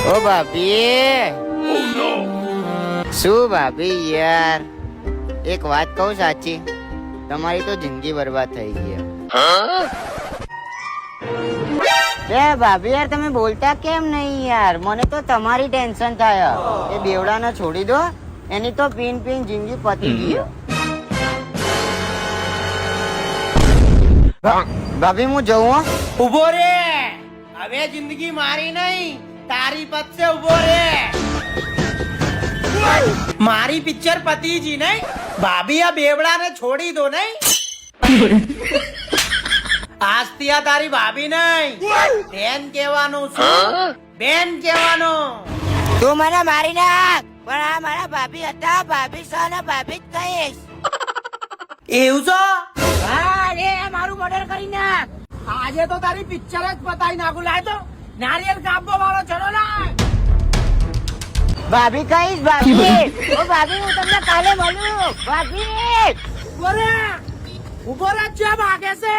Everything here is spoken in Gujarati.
ઓ ભાભી, શું ભાભી યાર, એક વાત કહું સાચી, તમારી તો જિંદગી બરબાદ થઈ ગઈ. ભાભી યાર તમે બોલતા કેમ નહીં યાર? મને તો તમારી ટેન્શન થાય. એ બેવડાને છોડી દો, એની તો પીન પીન જિંદગી પતી ગઈ. ભાભી હું જઉં. ઉભો રે, હવે જિંદગી મારી નહીં તારી પતશે. ઉભો રે, મારી પિક્ચર પતી જી નહીં. ભાભી આ બેવડાને છોડી દો નહીં. આજથી આ તારી ભાભી નહીં, બેન કહેવાનું છું. બેન કહેવાનું. તું મને મારી નાખ, પણ આ મારા ભાભી હતા. ભાભી સાને ભાભી જ કહીશ. એવું છો? હા રે, મારું મર્ડર કરી નાખ. આજે તો તારી પિક્ચર જ પતાઈ નાખું. લાય તો નારિયેલ કાપવા વાળો ચલો લાય. ભાભી કહીશ. ભાભી ઓ ભાભી, હું તમને કાલે મળું. ભાભી ઉભો રે, ઉભો રે, ચા ભાગે છે.